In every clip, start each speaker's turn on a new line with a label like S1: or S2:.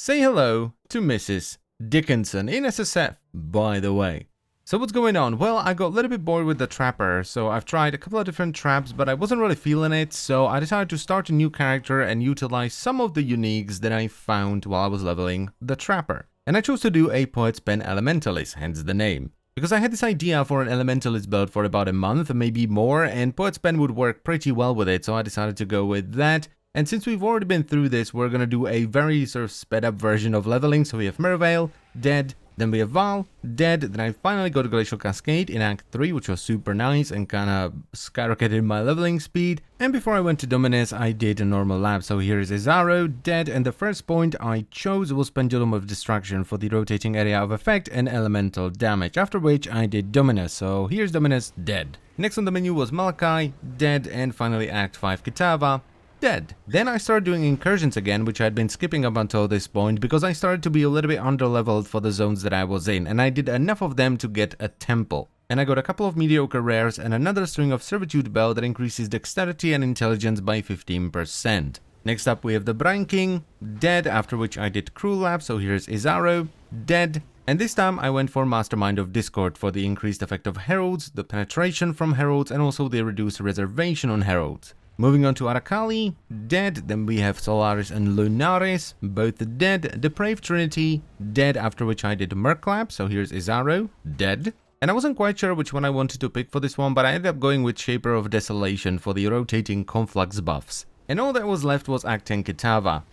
S1: Say hello to Mrs. Dickinson in SSF, by the way. So what's going on? Well, I got a little bit bored with the trapper, so I've tried a couple of different traps, but I wasn't really feeling it, so I decided to start a new character and utilize some of the uniques that I found while I was leveling the trapper. And I chose to do a Poet's Pen Elementalist, hence the name. Because I had this idea for an Elementalist build for about a month, maybe more, and Poet's Pen would work pretty well with it, so I decided to go with that. And since we've already been through this, we're gonna do a very sort of sped up version of leveling. So we have Merveil, dead, then we have Vaal, dead, then I finally got a Glacial Cascade in Act 3, which was super nice and kinda skyrocketed my leveling speed. And before I went to Dominus, I did a normal lab. So here is Exile, dead, and the first point I chose was Pendulum of Destruction for the rotating area of effect and elemental damage, after which I did Dominus. So here's Dominus, dead. Next on the menu was Malachi, dead, and finally Act 5 Kitava, dead. Then I started doing incursions again, which I had been skipping up until this point because I started to be a little bit underleveled for the zones that I was in, and I did enough of them to get a temple. And I got a couple of mediocre rares and another string of servitude bell that increases dexterity and intelligence by 15%. Next up we have the Brine King, dead, after which I did Cruel Lab, so here's Izaro, dead. And this time I went for Mastermind of Discord for the increased effect of Heralds, the penetration from Heralds, and also the reduced reservation on Heralds. Moving on to Arakali, dead, then we have Solaris and Lunaris, both dead, Depraved Trinity, dead, after which I did Merklab, so here's Izaro, dead. And I wasn't quite sure which one I wanted to pick for this one, but I ended up going with Shaper of Desolation for the rotating conflux buffs. And all that was left was Act 10 Kitava,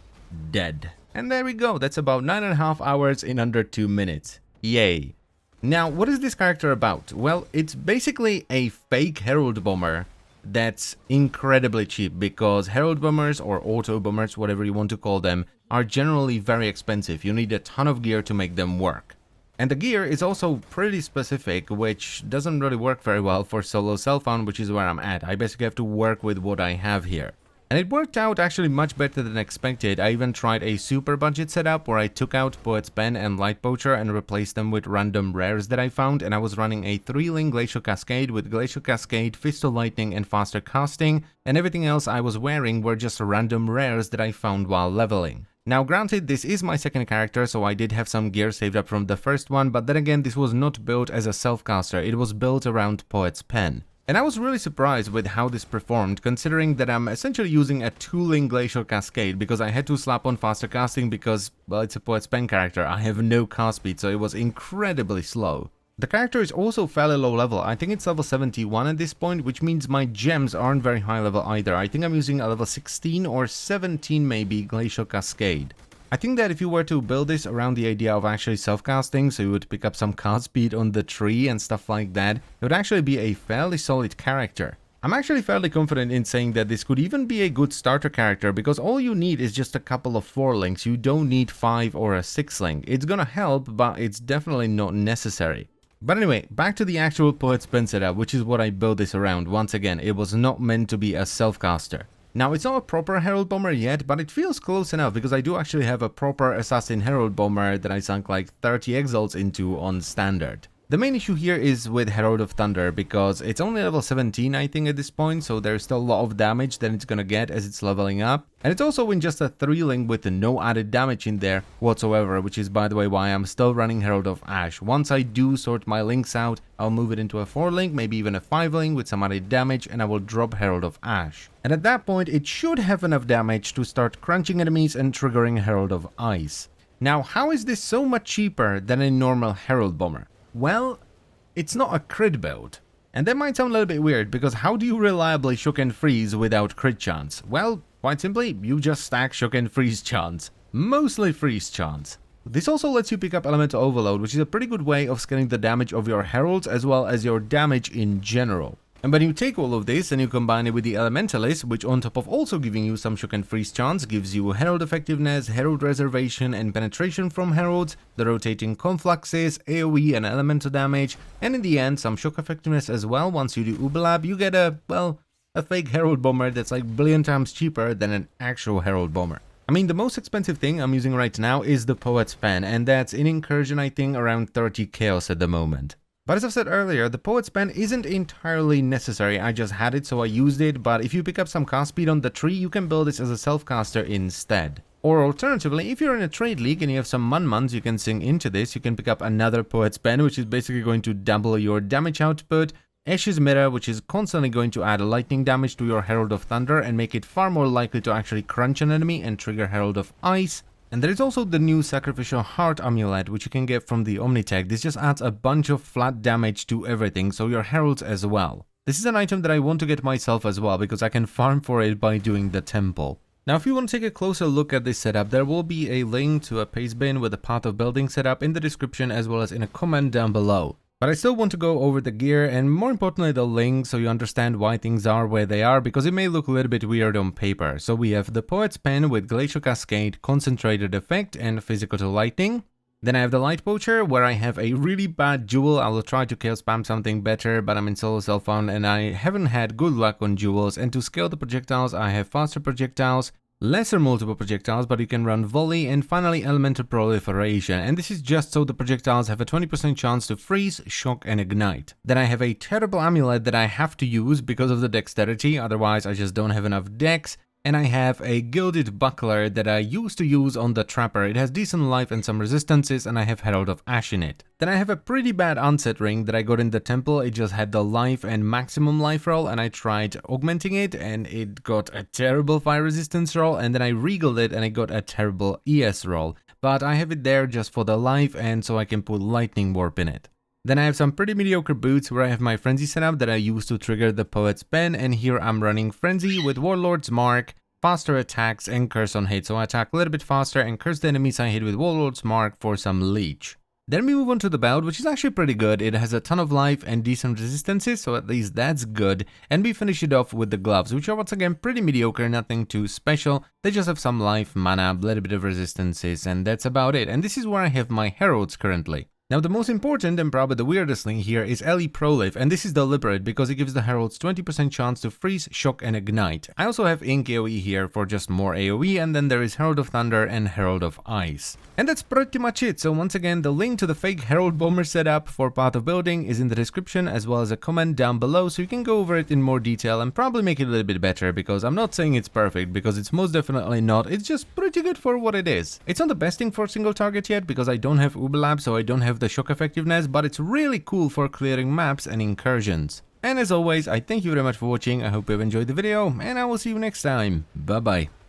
S1: dead. And there we go, that's about 9.5 hours in under 2 minutes. Yay. Now, what is this character about? Well, it's basically a fake Herald Bomber that's incredibly cheap, because Herald Bombers or Auto Bombers, whatever you want to call them, are generally very expensive. You need a ton of gear to make them work. And the gear is also pretty specific, which doesn't really work very well for solo self-found, which is where I'm at. I basically have to work with what I have here. And it worked out actually much better than expected. I even tried a super budget setup where I took out Poet's Pen and Light Poacher and replaced them with random rares that I found, and I was running a 3-link Glacial Cascade with Glacial Cascade, Fist of Lightning, and faster casting, and everything else I was wearing were just random rares that I found while leveling. Now granted, this is my second character, so I did have some gear saved up from the first one, but then again, this was not built as a self-caster, it was built around Poet's Pen. And I was really surprised with how this performed, considering that I'm essentially using a 2-link Glacial Cascade because I had to slap on faster casting because, well, it's a Poet's Pen character. I have no cast speed, so it was incredibly slow. The character is also fairly low level. I think it's level 71 at this point, which means my gems aren't very high level either. I think I'm using a level 16 or 17 maybe Glacial Cascade. I think that if you were to build this around the idea of actually self-casting, so you would pick up some cast speed on the tree and stuff like that, it would actually be a fairly solid character. I'm actually fairly confident in saying that this could even be a good starter character, because all you need is just a couple of 4-links, you don't need 5 or a 6-link. It's gonna help, but it's definitely not necessary. But anyway, back to the actual Poet's Pen setup, which is what I built this around. Once again, it was not meant to be a self-caster. Now, it's not a proper Herald Bomber yet, but it feels close enough because I do actually have a proper Assassin Herald Bomber that I sunk like 30 Exiles into on standard. The main issue here is with Herald of Thunder, because it's only level 17 I think at this point, so there's still a lot of damage that it's gonna get as it's leveling up. And it's also in just a 3-link with no added damage in there whatsoever, which is by the way why I'm still running Herald of Ash. Once I do sort my links out, I'll move it into a 4-link, maybe even a 5-link with some added damage, and I will drop Herald of Ash. And at that point it should have enough damage to start crunching enemies and triggering Herald of Ice. Now, how is this so much cheaper than a normal Herald Bomber? Well, it's not a crit build. And that might sound a little bit weird, because how do you reliably shock and freeze without crit chance? Well, quite simply, you just stack shock and freeze chance. Mostly freeze chance. This also lets you pick up Elemental Overload, which is a pretty good way of scaling the damage of your heralds as well as your damage in general. And when you take all of this and you combine it with the Elementalist, which on top of also giving you some shock and freeze chance, gives you Herald effectiveness, Herald reservation and penetration from heralds, the rotating confluxes, AoE and elemental damage, and in the end some shock effectiveness as well. Once you do Uberlab, you get a fake Herald Bomber that's like a billion times cheaper than an actual Herald Bomber. I mean, the most expensive thing I'm using right now is the Poet's Pen, and that's in Incursion I think around 30 chaos at the moment. But as I've said earlier, the Poet's Pen isn't entirely necessary. I just had it, so I used it, but if you pick up some cast speed on the tree, you can build this as a self-caster instead. Or alternatively, if you're in a trade league and you have some man-mans you can sing into this, you can pick up another Poet's Pen, which is basically going to double your damage output, Ashes Mirror, which is constantly going to add lightning damage to your Herald of Thunder and make it far more likely to actually crunch an enemy and trigger Herald of Ice. And there is also the new Sacrificial Heart Amulet, which you can get from the Omnitech. This just adds a bunch of flat damage to everything, so your Heralds as well. This is an item that I want to get myself as well, because I can farm for it by doing the temple. Now, if you want to take a closer look at this setup, there will be a link to a paste bin with a path of building setup in the description as well as in a comment down below. But I still want to go over the gear and more importantly the link so you understand why things are where they are, because it may look a little bit weird on paper. So we have the Poet's Pen with Glacial Cascade, Concentrated Effect and Physical to Lightning. Then I have the Light Poacher where I have a really bad jewel. I will try to kill spam something better, but I'm in solo self-found and I haven't had good luck on jewels. And to scale the projectiles, I have faster projectiles, lesser multiple projectiles, but you can run volley, and finally elemental proliferation, and this is just so the projectiles have a 20% chance to freeze, shock and ignite. Then I have a terrible amulet that I have to use because of the dexterity, otherwise I just don't have enough dex. And I have a gilded buckler that I used to use on the trapper. It has decent life and some resistances, and I have Herald of Ash in it. Then I have a pretty bad unset ring that I got in the temple. It just had the life and maximum life roll, and I tried augmenting it and it got a terrible fire resistance roll, and then I regaled it and it got a terrible ES roll. But I have it there just for the life and so I can put lightning warp in it. Then I have some pretty mediocre boots where I have my Frenzy setup that I use to trigger the Poet's Pen, and here I'm running Frenzy with Warlord's Mark, faster attacks and curse on hit, so I attack a little bit faster and curse the enemies I hit with Warlord's Mark for some leech. Then we move on to the belt, which is actually pretty good. It has a ton of life and decent resistances, so at least that's good. And we finish it off with the gloves, which are once again pretty mediocre, nothing too special. They just have some life, mana, a little bit of resistances, and that's about it. And this is where I have my Heralds currently. Now the most important and probably the weirdest thing here is Ellie Prolife, and this is deliberate because it gives the Heralds 20% chance to freeze, shock and ignite. I also have Ink AoE here for just more AoE, and then there is Herald of Thunder and Herald of Ice. And that's pretty much it. So once again, the link to the fake Herald Bomber setup for Path of Building is in the description as well as a comment down below, so you can go over it in more detail and probably make it a little bit better, because I'm not saying it's perfect, because it's most definitely not. It's just pretty good for what it is. It's not the best thing for single target yet because I don't have Uberlab, so I don't have the shock effectiveness, but it's really cool for clearing maps and incursions. And as always, I thank you very much for watching. I hope you've enjoyed the video, and I will see you next time. Bye bye.